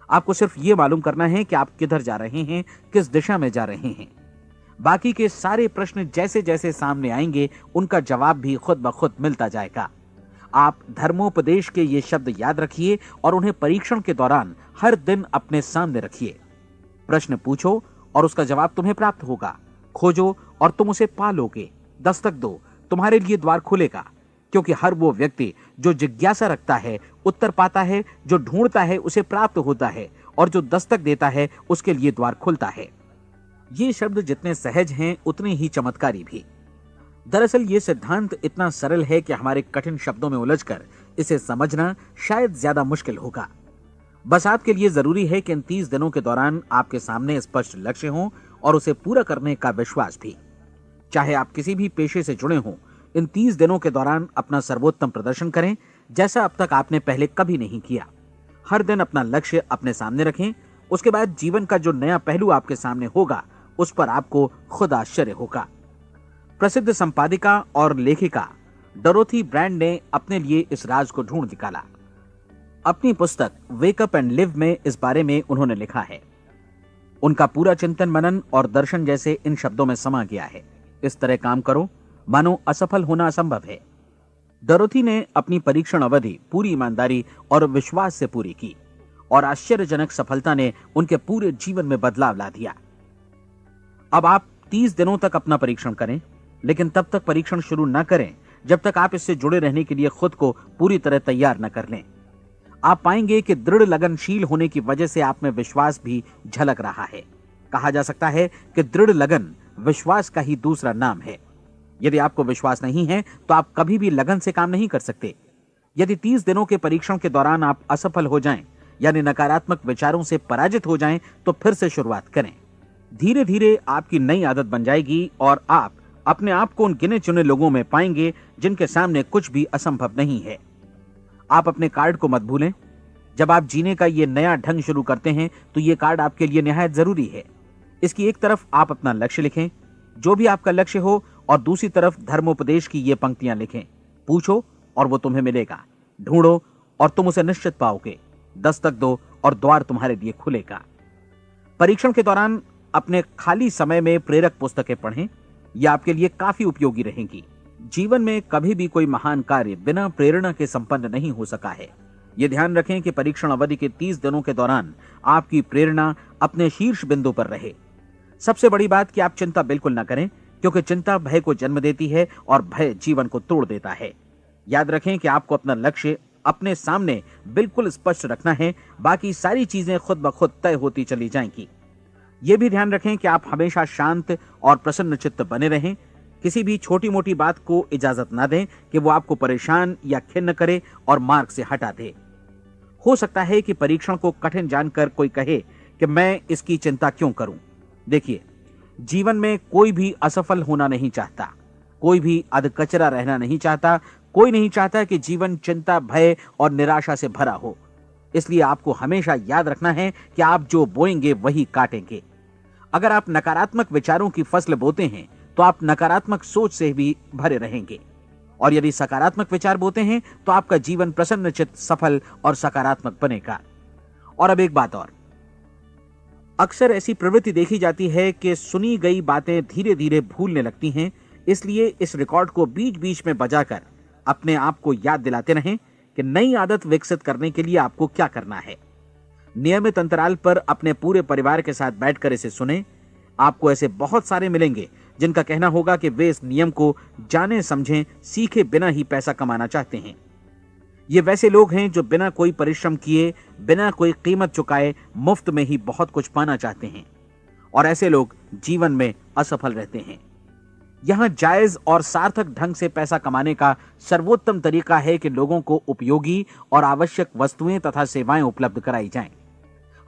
आपको सिर्फ ये मालूम करना है कि आप किधर जा रहे हैं, किस दिशा में जा रहे हैं। बाकी के सारे प्रश्न जैसे जैसे सामने आएंगे उनका जवाब भी खुद ब खुद मिलता जाएगा। आप धर्मोपदेश के ये शब्द याद रखिए और उन्हें परीक्षण के दौरान हर दिन अपने सामने रखिए। प्रश्न पूछो और उसका जवाब तुम्हें प्राप्त होगा। खोजो और तुम उसे पा लोगे। दस्तक दो, तुम्हारे लिए द्वार खुलेगा, क्योंकि हर वो व्यक्ति जो जिज्ञासा रखता है उत्तर पाता है, जो ढूंढता है उसे प्राप्त होता है, और जो दस्तक देता है उसके लिए द्वार खुलता है। ये शब्द जितने सहज हैं उतने ही चमत्कारी भी। दरअसल ये सिद्धांत इतना सरल है कि हमारे कठिन शब्दों में उलझकर इसे समझना शायद ज्यादा मुश्किल होगा। बस आपके लिए जरूरी है कि इन 30 दिनों के दौरान आपके सामने स्पष्ट लक्ष्य हो और उसे पूरा करने का विश्वास भी। चाहे आप किसी भी पेशे से जुड़े हों, इन 30 दिनों के दौरान अपना सर्वोत्तम प्रदर्शन करें, जैसा अब तक आपने पहले कभी नहीं किया। हर दिन अपना लक्ष्य अपने सामने रखें। उसके बाद जीवन का जो नया पहलू आपके सामने होगा उस पर आपको खुद आश्चर्य होगा। प्रसिद्ध संपादिका और लेखिका डोरोथी ब्रैंड ने अपने लिए इस राज को ढूंढ निकाला। अपनी पुस्तक वेक अप एंड लिव में इस बारे में उन्होंने लिखा है। उनका पूरा चिंतन मनन और दर्शन जैसे इन शब्दों में समा गया है। इस तरह काम करो मानो असफल होना असंभव है। डोरोथी ने अपनी परीक्षण अवधि पूरी ईमानदारी और विश्वास से पूरी की और आश्चर्यजनक सफलता ने उनके पूरे जीवन में बदलाव ला दिया। अब आप 30 दिनों तक अपना परीक्षण करें, लेकिन तब तक परीक्षण शुरू न करें जब तक आप इससे जुड़े रहने के लिए खुद को पूरी तरह तैयार न कर लें। आप पाएंगे कि दृढ़ लगनशील होने की वजह से आप में विश्वास भी झलक रहा है। कहा जा सकता है कि दृढ़ लगन विश्वास का ही दूसरा नाम है। यदि आपको विश्वास नहीं है तो आप कभी भी लगन से काम नहीं कर सकते। यदि 30 दिनों के परीक्षण के दौरान आप असफल हो जाएं, यानी नकारात्मक विचारों से पराजित हो जाएं, तो फिर से शुरुआत करें। धीरे धीरे आपकी नई आदत बन जाएगी और आप अपने आप को उन गिने चुने लोगों में पाएंगे जिनके सामने कुछ भी असंभव नहीं है। आप अपने कार्ड को मत भूलें। जब आप जीने का ये नया ढंग शुरू करते हैं तो ये कार्ड आपके लिए निहायत जरूरी है। इसकी एक तरफ आप अपना लक्ष्य लिखें, जो भी आपका लक्ष्य हो, और दूसरी तरफ धर्मोपदेश की ये पंक्तियां लिखें। पूछो और वो तुम्हें मिलेगा, ढूंढो और तुम उसे निश्चित पाओगे, दस्तक दो और द्वार तुम्हारे लिए खुलेगा। परीक्षण के दौरान अपने खाली समय में प्रेरक पुस्तकें पढ़ें। यह आपके लिए काफी उपयोगी रहेंगी। जीवन में कभी भी कोई महान कार्य बिना प्रेरणा के संपन्न नहीं हो सका है। यह ध्यान रखें कि परीक्षण अवधि के 30 दिनों के दौरान आपकी प्रेरणा अपने शीर्ष बिंदु पर रहे। सबसे बड़ी बात कि आप चिंता बिल्कुल न करें, क्योंकि चिंता भय को जन्म देती है और भय जीवन को तोड़ देता है। याद रखें कि आपको अपना लक्ष्य अपने सामने बिल्कुल स्पष्ट रखना है, बाकी सारी चीजें खुद ब खुद तय होती चली जाएंगी। यह भी ध्यान रखें कि आप हमेशा शांत और प्रसन्न चित्त बने रहें। किसी भी छोटी मोटी बात को इजाजत ना दें कि वो आपको परेशान या खिन्न करे और मार्ग से हटा दे। हो सकता है कि परीक्षण को कठिन जानकर कोई कहे कि मैं इसकी चिंता क्यों करूं। देखिए, जीवन में कोई भी असफल होना नहीं चाहता, कोई भी अधकचरा रहना नहीं चाहता, कोई नहीं चाहता कि जीवन चिंता, भय और निराशा से भरा हो। इसलिए आपको हमेशा याद रखना है कि आप जो बोएंगे वही काटेंगे। अगर आप नकारात्मक विचारों की फसल बोते हैं तो आप नकारात्मक सोच से भी भरे रहेंगे, और यदि सकारात्मक विचार बोते हैं तो आपका जीवन प्रसन्नचित्त, सफल और सकारात्मक बनेगा। और अब एक बात और, अक्सर ऐसी प्रवृत्ति देखी जाती है कि सुनी गई बातें धीरे धीरे भूलने लगती हैं। इसलिए इस रिकॉर्ड को बीच बीच में बजाकर अपने आप को याद दिलाते रहें कि नई आदत विकसित करने के लिए आपको क्या करना है। नियमित अंतराल पर अपने पूरे परिवार के साथ बैठकर इसे सुनें। आपको ऐसे बहुत सारे मिलेंगे जिनका कहना होगा कि वे इस नियम को जाने समझें सीखे बिना ही पैसा कमाना चाहते हैं। ये वैसे लोग हैं जो बिना कोई परिश्रम किए, बिना कोई कीमत चुकाए मुफ्त में ही बहुत कुछ पाना चाहते हैं, और ऐसे लोग जीवन में असफल रहते हैं। यहां जायज और सार्थक ढंग से पैसा कमाने का सर्वोत्तम तरीका है कि लोगों को उपयोगी और आवश्यक वस्तुएं तथा सेवाएं उपलब्ध कराई जाएं।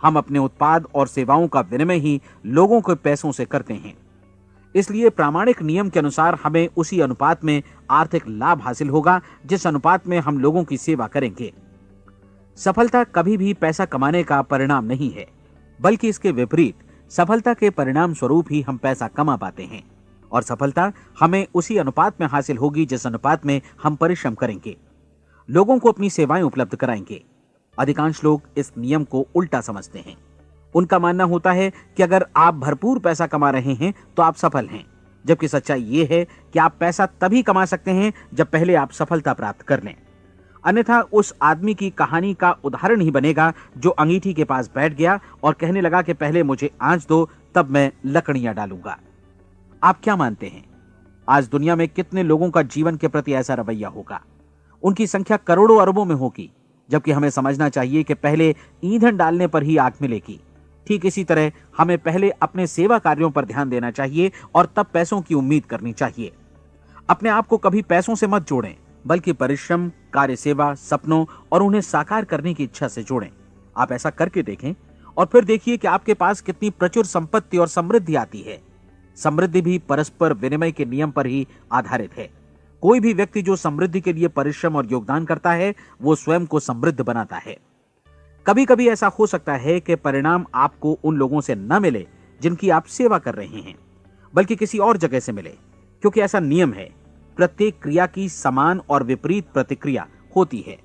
हम अपने उत्पाद और सेवाओं का विनिमय ही लोगों के पैसों से करते हैं। इसलिए प्रामाणिक नियम के अनुसार हमें उसी अनुपात में आर्थिक लाभ हासिल होगा जिस अनुपात में हम लोगों की सेवा करेंगे। सफलता कभी भी पैसा कमाने का परिणाम नहीं है, बल्कि इसके विपरीत सफलता के परिणाम स्वरूप ही हम पैसा कमा पाते हैं, और सफलता हमें उसी अनुपात में हासिल होगी जिस अनुपात में हम परिश्रम करेंगे, लोगों को अपनी सेवाएं उपलब्ध कराएंगे। अधिकांश लोग इस नियम को उल्टा समझते हैं। उनका मानना होता है कि अगर आप भरपूर पैसा कमा रहे हैं तो आप सफल हैं, जबकि सच्चाई ये है कि आप पैसा तभी कमा सकते हैं जब पहले आप सफलता प्राप्त कर लें। अन्यथा उस आदमी की कहानी का उदाहरण ही बनेगा जो अंगीठी के पास बैठ गया और कहने लगा कि पहले मुझे आंच दो, तब मैं लकड़ियां डालूंगा। आप क्या मानते हैं, आज दुनिया में कितने लोगों का जीवन के प्रति ऐसा रवैया होगा? उनकी संख्या करोड़ों अरबों में होगी, जबकि हमें समझना चाहिए कि पहले ईंधन डालने पर ही आग मिलेगी। ठीक इसी तरह हमें पहले अपने सेवा कार्यों पर ध्यान देना चाहिए और तब पैसों की उम्मीद करनी चाहिए। अपने आप को कभी पैसों से मत जोड़ें, बल्कि परिश्रम, कार्य सेवा, सपनों और उन्हें साकार करने की इच्छा से जोड़ें। आप ऐसा करके देखें और फिर देखिए कि आपके पास कितनी प्रचुर संपत्ति और समृद्धि आती है। समृद्धि भी परस्पर विनिमय के नियम पर ही आधारित है। कोई भी व्यक्ति जो समृद्धि के लिए परिश्रम और योगदान करता है, वो स्वयं को समृद्ध बनाता है। कभी कभी ऐसा हो सकता है कि परिणाम आपको उन लोगों से न मिले जिनकी आप सेवा कर रहे हैं, बल्कि किसी और जगह से मिले, क्योंकि ऐसा नियम है, प्रत्येक क्रिया की समान और विपरीत प्रतिक्रिया होती है।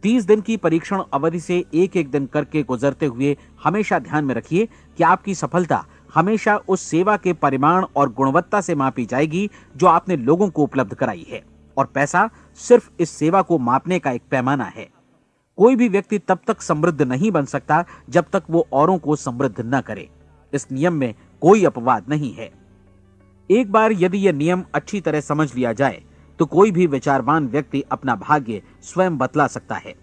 30 दिन की परीक्षण अवधि से एक एक दिन करके गुजरते हुए हमेशा ध्यान में रखिए कि आपकी सफलता हमेशा उस सेवा के परिमाण और गुणवत्ता से मापी जाएगी जो आपने लोगों को उपलब्ध कराई है, और पैसा सिर्फ इस सेवा को मापने का एक पैमाना है। कोई भी व्यक्ति तब तक समृद्ध नहीं बन सकता जब तक वो औरों को समृद्ध न करे। इस नियम में कोई अपवाद नहीं है। एक बार यदि यह नियम अच्छी तरह समझ लिया जाए तो कोई भी विचारवान व्यक्ति अपना भाग्य स्वयं बतला सकता है।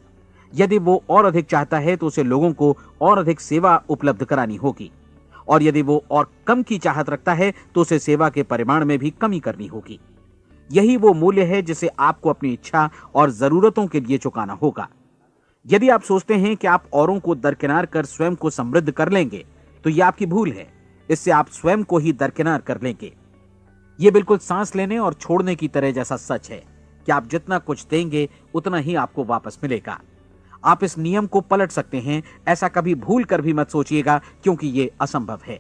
यदि वो और अधिक चाहता है तो उसे लोगों को और अधिक सेवा उपलब्ध करानी होगी, और यदि वो और कम की चाहत रखता है तो उसे सेवा के परिमाण में भी कमी करनी होगी। यही वो मूल्य है जिसे आपको अपनी इच्छा और जरूरतों के लिए चुकाना होगा। यदि आप सोचते हैं कि आप औरों को दरकिनार कर स्वयं को समृद्ध कर लेंगे तो यह आपकी भूल है। इससे आप स्वयं को ही दरकिनार कर लेंगे। यह बिल्कुल सांस लेने और छोड़ने की तरह जैसा सच है कि आप जितना कुछ देंगे उतना ही आपको वापस मिलेगा। आप इस नियम को पलट सकते हैं, ऐसा कभी भूल कर भी मत सोचिएगा, क्योंकि यह असंभव है।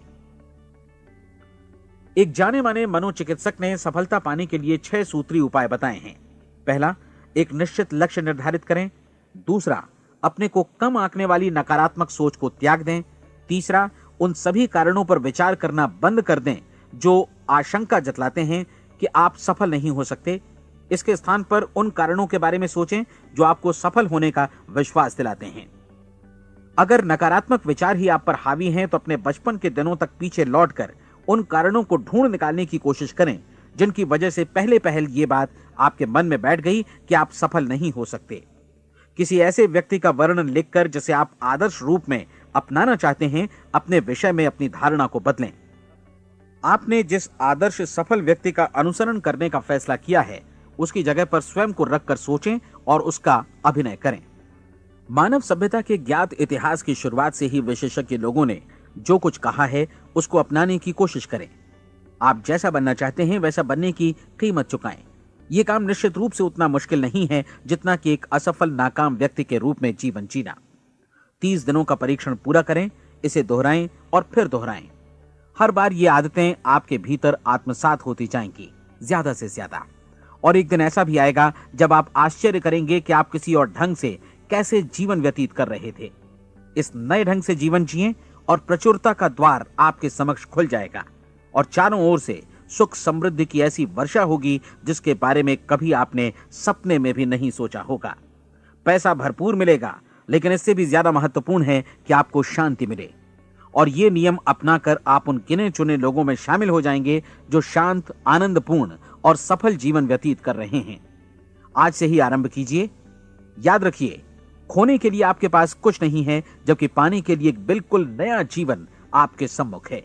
एक जाने माने मनोचिकित्सक ने सफलता पाने के लिए 6 सूत्री उपाय बताए हैं। पहला, एक निश्चित लक्ष्य निर्धारित करें। दूसरा, अपने को कम आंकने वाली नकारात्मक सोच को त्याग दें। तीसरा, उन सभी कारणों पर विचार करना बंद कर दें जो आशंका जतलाते हैं कि आप सफल नहीं हो सकते। इसके स्थान पर उन कारणों के बारे में सोचें जो आपको सफल होने का विश्वास दिलाते हैं। अगर नकारात्मक विचार ही आप पर हावी हैं तो अपने बचपन के दिनों तक पीछे लौटकर उन कारणों को ढूंढ निकालने की कोशिश करें जिनकी वजह से पहले पहल ये बात आपके मन में बैठ गई कि आप सफल नहीं हो सकते। किसी ऐसे व्यक्ति का वर्णन लिखकर जिसे आप आदर्श रूप में अपनाना चाहते हैं, अपने विषय में अपनी धारणा को बदलें। आपने जिस आदर्श सफल व्यक्ति का अनुसरण करने का फैसला किया है उसकी जगह पर स्वयं को रखकर सोचें और उसका अभिनय करें। मानव सभ्यता के ज्ञात इतिहास की शुरुआत से ही विशेषज्ञ लोगों ने जो कुछ कहा है उसको अपनाने की कोशिश करें। आप जैसा बनना चाहते हैं वैसा बनने की कीमत चुकाएं। यह काम निश्चित रूप से उतना मुश्किल नहीं है जितना कि एक असफल नाकाम व्यक्ति के रूप में जीवन जीना। 30 दिनों का परीक्षण पूरा करें, इसे दोहराएं और फिर दोहराएं। हर बार ये आदतें आपके भीतर आत्मसात होती जाएंगी, ज्यादा से ज्यादा। और एक दिन ऐसा भी आएगा जब आप आश्चर्य करेंगे कि आप किसी और ढंग से कैसे जीवन व्यतीत कर रहे थे। इस नए ढंग से जीवन जिएं और प्रचुरता का द्वार आपके समक्ष खुल जाएगा और चारों ओर से सुख समृद्धि की ऐसी वर्षा होगी जिसके बारे में कभी आपने सपने में भी नहीं सोचा होगा। पैसा भरपूर मिलेगा, लेकिन इससे भी ज्यादा महत्वपूर्ण है कि आपको शांति मिले। और ये नियम अपनाकर आप उन गिने चुने लोगों में शामिल हो जाएंगे जो शांत, आनंदपूर्ण और सफल जीवन व्यतीत कर रहे हैं। आज से ही आरंभ कीजिए। याद रखिए, खोने के लिए आपके पास कुछ नहीं है, जबकि पाने के लिए एक बिल्कुल नया जीवन आपके सम्मुख है।